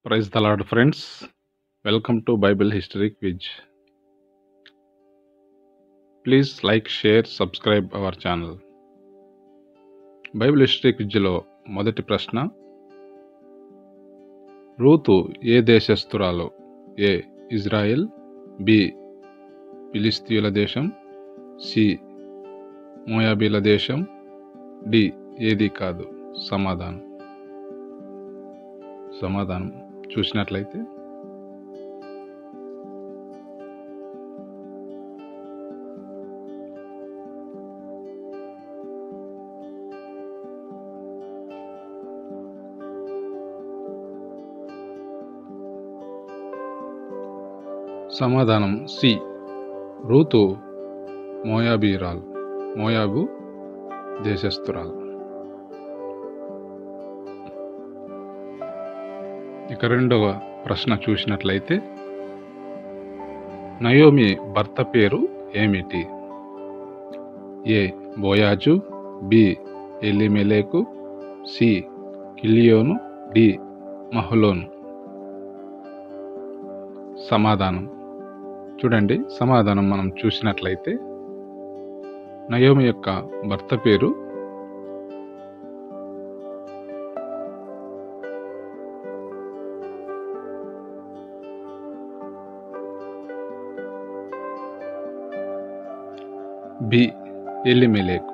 Praise the Lord, friends. Welcome to Bible History Quiz. Please like, share, subscribe our channel. Bible history క్విజ్లో మొదటి ప్రశ్న, Ruth ఏ దేశస్థురాలు? A Israel, B ఫిలిస్తీయుల దేశం, సి మోయాబీల దేశం, డి ఏది కాదు. సమాధానం చూసినట్లయితే సమాధానం సి, రూతు మోయాబు దేశస్థురాలు. ఇక రెండవ ప్రశ్న చూసినట్లయితే, నయోమి భర్త పేరు ఏమిటి? ఏ బోయాజు, బి ఎలిమెలేకు, సి కిలియోను, డి మహలోను. సమాధానం చూడండి. సమాధానం మనం చూసినట్లయితే, నయోమి యొక్క భర్త పేరు బి ఎలిమెలేకు.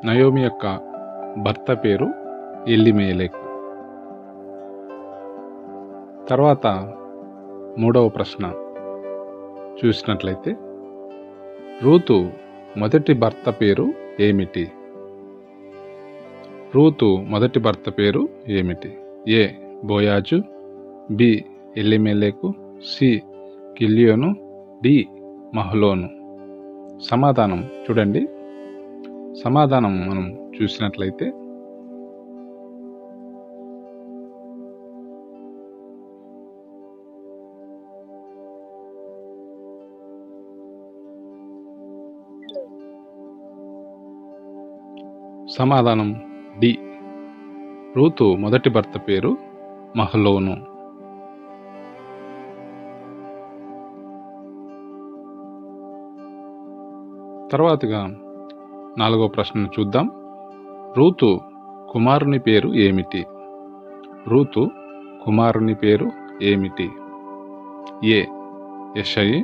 నయోమి యొక్క భర్త పేరు ఎలిమెలేకు. తర్వాత మూడవ ప్రశ్న చూసినట్లయితే, రూతు మొదటి భర్త పేరు ఏమిటి? రూతు మొదటి భర్త పేరు ఏమిటి? ఏ బోయాజు, బి ఎలిమెలేకు, సి కిలియోను, డి మహలోను. సమాధానం చూడండి. సమాధానం మనం చూసినట్లయితే, సమాధానం డి, రూతు మొదటి భర్త పేరు మహలోను. తర్వాతగా నాలుగో ప్రశ్నను చూద్దాం. రూతు కుమారుని పేరు ఏమిటి? రూతు కుమారుని పేరు ఏమిటి? ఏ యెషయి,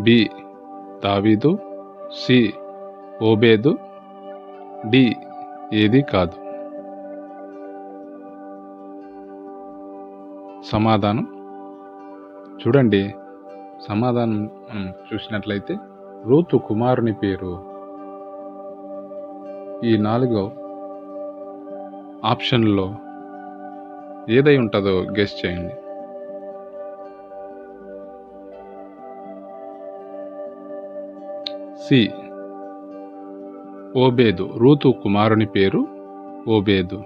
బి దావీదు, సి ఓబేదు, డి ఏది కాదు. సమాధానం చూడండి. సమాధానం మనం చూసినట్లయితే, రూతు కుమారుని పేరు ఈ 4 ఆప్షన్లో ఏదై ఉంటుందో గెస్ చేయండి. సి ఓబేదు. రూతు కుమారుని పేరు ఓబేదు.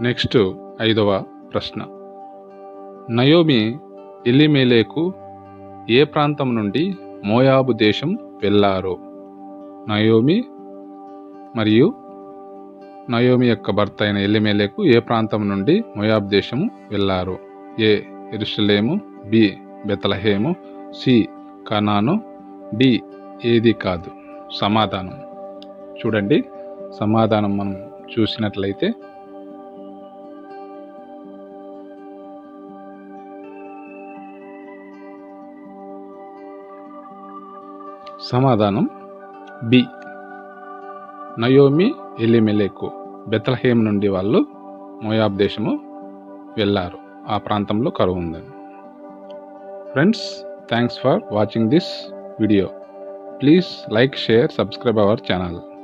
నెక్స్ట్ 5వ ప్రశ్న, నయోమి ఎలిమెలేకు ఏ ప్రాంతం నుండి మోయాబు దేశం వెళ్ళారు? నయోమి మరియు నయోమి యొక్క భర్త అయిన ఎలిమెలేకు ఏ ప్రాంతం నుండి మోయాబు దేశము వెళ్ళారు? ఏ యెరూషలేము, బి బెత్లెహేము, సి కనాను, డి ఏది కాదు. సమాధానం చూడండి. సమాధానం మనం చూసినట్లయితే, సమాధానం బి, నయోమి ఎలిమెలేకు బెత్లెహేమ్ నుండి వాళ్ళు మోయాబ్ దేశము వెళ్ళారు. ఆ ప్రాంతంలో కరువు ఉందని. Friends, thanks for watching this video. Please like, share, subscribe our channel.